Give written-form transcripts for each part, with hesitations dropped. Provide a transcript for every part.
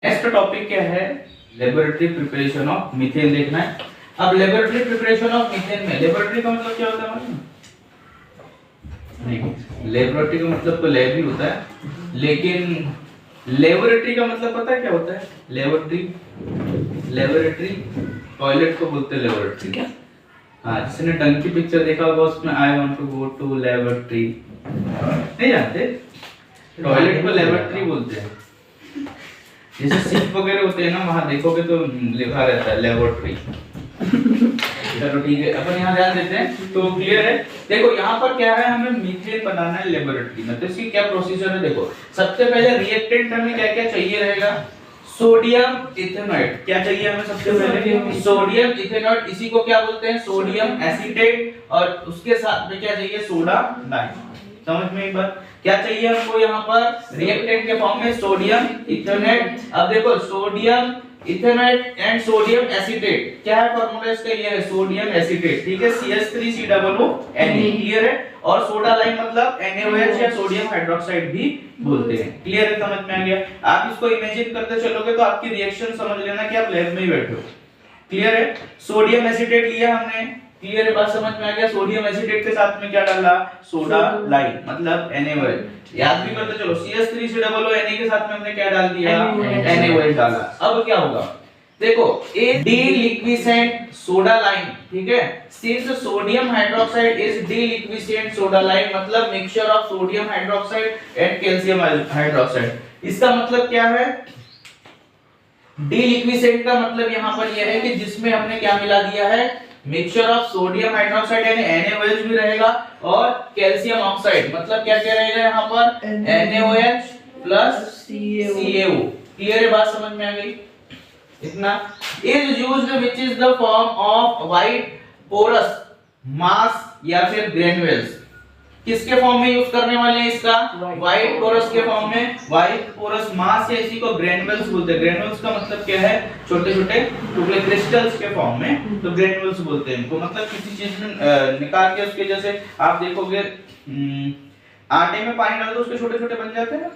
Next topic क्या है? Laboratory preparation of methane देखना है। अब लेबोरेटरी प्रिपरेशन ऑफ मीथेन में लेबोरेटरी का मतलब क्या होता है मालूम? नहीं, लेबोरेटरी का मतलब तो लैब ही होता है, लेकिन लेबोरेटरी का मतलब पता है क्या होता है? लेबोरेटरी टॉयलेट को बोलते हैं लेबोरेटरी। क्या? हाँ, जिसने डंकी पिक्चर देखा होगा उसमें I want to go to laboratory, नहीं जानते? टॉयलेट को लेबोरेटरी बोलते हैं। जैसे सिप वगैरह होते हैं ना, वहां देखोगे तो लिखा रहता है लेबोरेटरी। चलो ठीक है, अपन यहाँ ध्यान देते हैं तो क्लियर है। देखो यहाँ पर क्या है, हमें मीथेन बनाना है लेबोरेटरी में, तो इसकी क्या प्रोसीजर है? देखो सबसे पहले रिएक्टेंट हमें क्या क्या चाहिए रहेगा? Sodium ethanoid. क्या चाहिए हमें सबसे पहले? Sodium ethanoid. इसी को क्या बोलते हैं? Sodium acetate. और उसके साथ में क्या चाहिए? Soda lime. समझ में एक बात? क्या चाहिए हमको यहाँ पर? रिएक्टेंट के फॉर्म में सोडियम इथेनॉइड। अब देखो sodium ethanoid and sodium acetate, क्या है फॉर्मूला इसका? ये है सोडियम एसीटेट, ठीक है, CH3COONA, क्लियर है। और सोडा लाइम मतलब NaOH या सोडियम हाइड्रोक्साइड भी बोलते हैं। क्लियर है? समझ में आ गया? आप इसको इमेजिन करते चलोगे तो आपकी रिएक्शन समझ लेना कि आप लैब में ही बैठे हो। क्लियर है? सोडियम एसीटेट लिया हमने, क्लियर है? बात समझ में आ गया? सोडियम एसीटेट के साथ में क्या डाला? सोडा लाइम मतलब NaOH। याद भी करते चलो, CH3COONA के साथ में हमने क्या डाल दिया? NaOH डाला। अब क्या होगा? देखो ए डीलिक्विसेंट सोडा लाइम, ठीक है, since sodium hydroxide is deliquescent soda lime मतलब mixture of sodium hydroxide and calcium hydroxide. इसका मतलब क्या है? डीलिक्विसेंट का मतलब यहाँ पर यह है कि जिसमें हमने क्या मिला दिया है? मिक्सचर ऑफ सोडियम हाइड्रोक्साइड यानी NaOH भी रहेगा और कैल्शियम ऑक्साइड मतलब क्या क्या रहेगा यहाँ पर? NaOH plus CaO। क्लियर है? बात समझ में आ गई? इतना is used which is the form of white porous mass या फिर ग्रेन्युल्स। किसके फॉर्म में यूज करने वाले हैं इसका? व्हाइट पोरस के फॉर्म में। व्हाइट पोरस मास है, इसी को ग्रेन्युल्स बोलते हैं। ग्रेन्युल्स का मतलब क्या है? छोटे छोटे टुकड़े, क्रिस्टल्स के फॉर्म में, तो ग्रेन्युल्स बोलते हैं इनको। मतलब किसी चीज में निकाल के उसके, जैसे आप देखोगे आटे में पानी डाल दो उसके छोटे छोटे बन जाते हैं ना,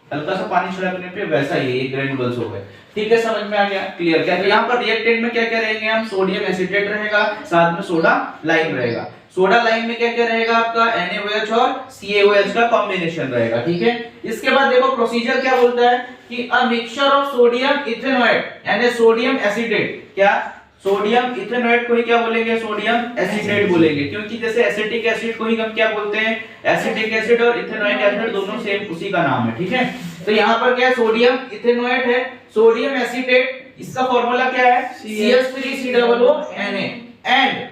हल्का सा पानी छिड़कने पे, वैसा ही ये ग्रेन्युल्स हो गए। ठीक है, समझ में आ गया? क्लियर? क्या तो यहाँ पर रिएक्टेंट में क्या क्या रहेंगे? हम सोडियम एसीटेट रहेगा, साथ में सोडा लाइम रहेगा। सोडा लाइम में क्या क्या रहेगा आपका? NaOH और CaOH का कॉम्बिनेशन रहेगा, ठीक है। इसके बाद देखो प्रोसीजर क्या बोलता है कि a mixture of sodium ethanoid and sodium acetate. क्या? सोडियम इथेनॉइड को ही क्या बोलेंगे? सोडियम एसीटेट बोलेंगे, क्योंकि जैसे एसिटिक एसिड को ही हम क्या बोलते हैं? एसिटिक एसिड और इथेनॉइक एसिड दोनों सेम उसी का नाम है, ठीक है। तो यहाँ पर क्या है? सोडियम इथेनॉइड है, सोडियम एसीटेट, इसका फॉर्मूला क्या है? CH3COONA and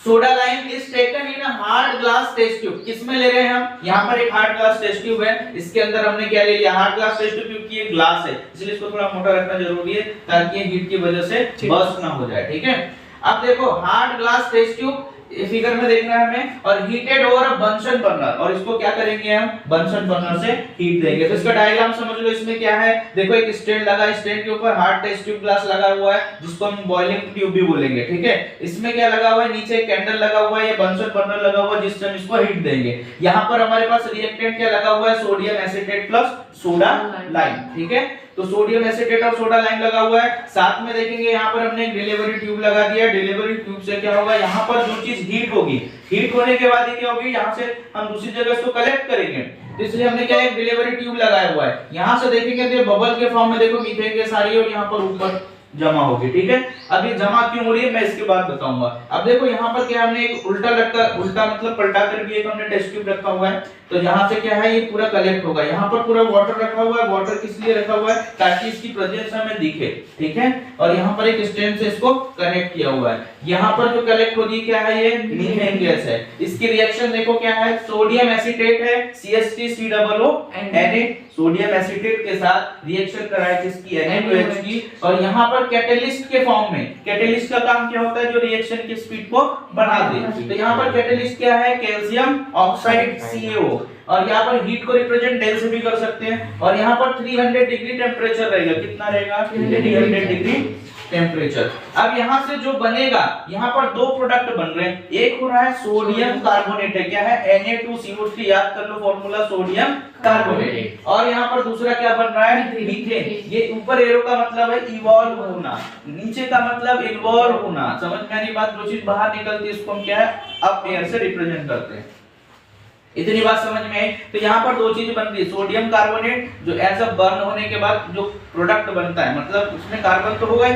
soda lime is taken in a hard glass test tube. किसमें ले रहे हैं हम? यहाँ पर एक हार्ड ग्लास टेस्ट ट्यूब है, इसके अंदर हमने क्या ले लिया? हार्ड ग्लास टेस्ट ट्यूब, क्योंकि ये ग्लास है इसलिए इसको थोड़ा मोटा रखना जरूरी है ताकि ये हीट की वजह से बर्स्ट ना हो जाए, ठीक है। अब देखो hard glass test tube figure में देखना है हमें, और heated over a Bunsen burner, और इसको क्या करेंगे हम? बंसन बर्नर से हीट देंगे। तो इसका डायग्राम समझ लो, इसमें क्या है? देखो एक स्टैंड लगा, स्टैंड के ऊपर हार्ड टेस्ट ट्यूब ग्लास लगा हुआ है जिसको हम बॉइलिंग ट्यूब भी बोलेंगे, ठीक है। इसमें क्या लगा हुआ है? नीचे एक कैंडल लगा हुआ है, ये बंसन बर्नर लगा हुआ है जिससे हम इसको हीट देंगे। यहाँ पर हमारे पास रिएक्टेंट क्या लगा हुआ है? Sodium acetate plus soda lime, ठीक है। तो सोडियम एसीटेट और सोडा लाइम लगा हुआ है, साथ में देखेंगे यहाँ पर हमने एक डिलीवरी ट्यूब लगा दिया। डिलीवरी ट्यूब से क्या होगा? यहाँ पर जो चीज हीट होगी, हीट होने के बाद ये क्या होगी? यहाँ से हम दूसरी जगह इसको कलेक्ट करेंगे, तो इसलिए हमने क्या एक डिलीवरी ट्यूब लगाया हुआ है। यहाँ से देखेंगे तो ये बबल के फॉर्म में देखो मीथेन गैस आ रही है और यहाँ पर ऊपर जमा होगी, ठीक है। अब ये जमा क्यों हो रही है मैं इसके बाद बताऊंगा। अब देखो यहाँ पर क्या हमने एक उल्टा मतलब पलटा कर भी एक हमने टेस्ट ट्यूब रखा हुआ है, तो यहाँ से क्या है? ये पूरा कलेक्ट होगा। यहाँ पर पूरा वाटर रखा हुआ है। वाटर किस लिए रखा हुआ है? ताकि इसकी प्रेजेंस हमें दिखे, ठीक है। और यहाँ पर एक स्टैंड से इसको कनेक्ट किया हुआ है। यहाँ पर जो कलेक्ट हो रही है क्या है? ये मीथेन गैस है। इसकी रिएक्शन देखो क्या है? सोडियम एसीटेट है, CH3COONA, सोडियम एसीटेट के साथ रिएक्शन कराए जिसकी NaOH की, और यहाँ पर कैटलिस्ट के फॉर्म में। कैटलिस्ट का काम क्या होता है? जो रिएक्शन की स्पीड को बढ़ा दे। तो यहाँ पर कैटलिस्ट क्या है? कैल्शियम ऑक्साइड CaO, और यहाँ पर हीट को रिप्रेजेंट डेल से भी कर सकते हैं। और यहाँ पर 300 डिग्री टेम्परेचर रहेगा। कितना रहेगा? 300 डिग्री टेम्परेचर। अब यहाँ से जो बनेगा, यहाँ पर दो प्रोडक्ट बन रहे हैं, एक हो रहा है सोडियम कार्बोनेट है, क्या है Na2CO3, याद कर लो फॉर्मूला सोडियम कार्बोनेट, और यहाँ पर दूसरा क्या बन रहा है मीथेन। ये ऊपर एरो का मतलब है इवॉल्व होना, नीचे का मतलब इन्वॉल्व होना, समझ में आनी बात। जो चीज बाहर निकलती है इसको हम क्या है अप एयर से रिप्रेजेंट करते हैं। इतनी बात समझ में आई। तो यहाँ पर दो चीज बन रही है, सोडियम कार्बोनेट जो एज अ बर्न होने के बाद जो प्रोडक्ट बनता है, मतलब उसमें कार्बन तो होगा ही,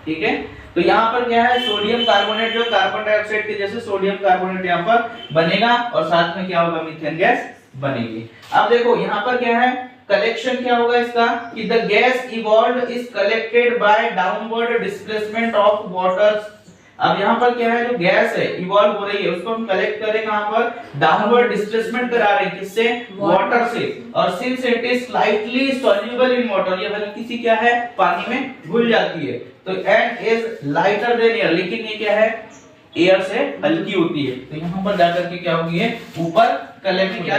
ठीक है। तो यहाँ पर क्या है सोडियम कार्बोनेट जो कार्बन डाइऑक्साइड के जैसे सोडियम कार्बोनेट यहाँ पर बनेगा, और साथ में क्या होगा मीथेन गैस बनेगी। अब देखो यहाँ पर क्या है कलेक्शन क्या होगा इसका कि the gas evolved is collected by downward displacement of water. अब यहाँ पर क्या है जो गैस है इवॉल्व हो रही है उसको हम कलेक्ट करें कहां पर डाउनवर्ड डिस्प्लेसमेंट करा रहे हैं, किससे वाटर से, और since it is slightly soluble in water, ये हल्की सी क्या है पानी में घुल जाती है, तो and is lighter than air, लेकिन ये क्या है एयर से हल्की होती है। तो यहाँ पर जाकर के क्या होगी ऊपर कलेक्ट क्या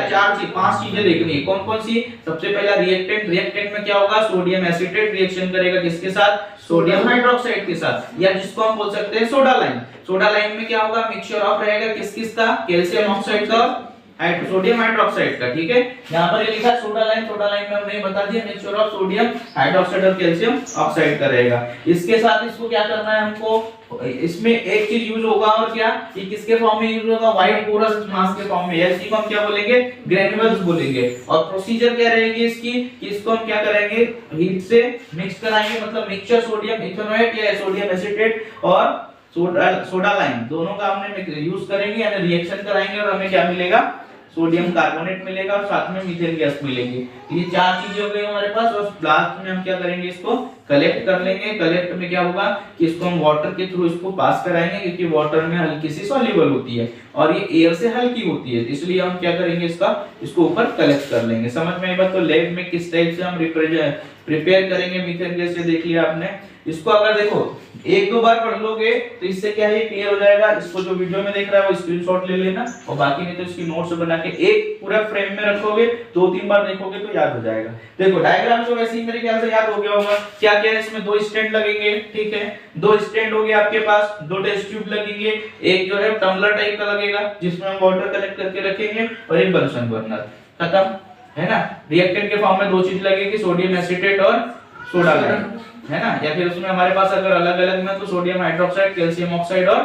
पांच चीजें देखनी है। कौन कौन सी, सबसे पहला रिएक्टेंट, रिएक्टेंट में क्या होगा सोडियम एसीटेट रिएक्शन करेगा किसके साथ सोडियम हाइड्रोक्साइड के साथ, या जिसको हम बोल सकते हैं सोडा लाइन। सोडा लाइन में क्या होगा मिक्सचर ऑफ रहेगा किस किस का कैल्शियम ऑक्साइड का सोडियम हाइड्रोक्साइड का, ठीक है। यहाँ पर ये लिखा है सोडा लाइन में हमने बता दिया मिक्सचर ऑफ सोडियम हाइड्रोक्साइड और कैल्शियम ऑक्साइड का रहेगा। इसके साथ इसको क्या करना है हमको, इसमें एक चीज यूज होगा और क्या ये किसके फॉर्म में यूज होगा व्हाइट पोरस मास के फॉर्म में, इसी को हम क्या बोलेंगे ग्रेन्युल्स बोलेंगे। और प्रोसीजर क्या रहेगी इसकी कि इसको हम क्या करेंगे हीट से मिक्स कराएंगे, मतलब मिक्सचर सोडियम इथेनोएट या सोडियम एसीटेट और सोडा लाइन दोनों का हमने यूज करेंगे यानी रिएक्शन कराएंगे, और हमें क्या मिलेगा सोडियम कार्बोनेट मिलेगा और साथ में मीथेन गैस मिलेगी। ये चार चीजें हो गई हमारे पास, और लास्ट में हम क्या करेंगे इसको कलेक्ट कर लेंगे। कलेक्ट में क्या होगा कि इसको हम वाटर के थ्रू इसको पास कराएंगे, क्योंकि वाटर में हल्की सी सॉल्युबल होती है और ये एयर से हल्की होती है, इसलिए हम क्या करेंगे इसको ऊपर कलेक्ट कर लेंगे। समझ में आई बात। तो लैब में किस टाइप से हम प्रिपेयर करेंगे मीथेन गैस, ये देख लिया आपने। इसको अगर देखो एक दो बार पढ़ लोगे तो इससे क्या है क्लियर हो जाएगा। इसको जो वीडियो में देख रहा है वो स्क्रीनशॉट ले लेना, और बाकी नहीं तो इसकी नोट्स बना के एक पूरा फ्रेम में रखोगे, दो तीन बार देखोगे तो याद हो जाएगा। देखो डायग्राम जो वैसे ही मेरे ख्याल से याद हो गया होगा। क्या क्या है इसमें दो स्टैंड लगेंगे, ठीक है, दो स्टैंड हो गए आपके पास, दो टेस्ट ट्यूब लगेंगे, एक जो है टम्बलर टाइप का लगेगा जिसमें हम वाटर कलेक्ट करके रखेंगे, और एक बंसन बर्नर, खत्म है ना। रिएक्टेंट के फॉर्म में दो चीज लगेगी सोडियम एसीटेट और सोडा लाइन, है ना। या फिर उसमें हमारे पास अगर अलग अलग में तो सोडियम हाइड्रोक्साइड कैल्शियम ऑक्साइड और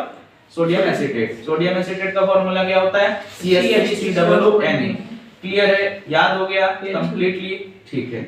सोडियम एसीटेट। सोडियम एसीटेट का फार्मूला क्या होता है CaCO2Na। क्लियर है, याद हो गया कंप्लीटली, ठीक है।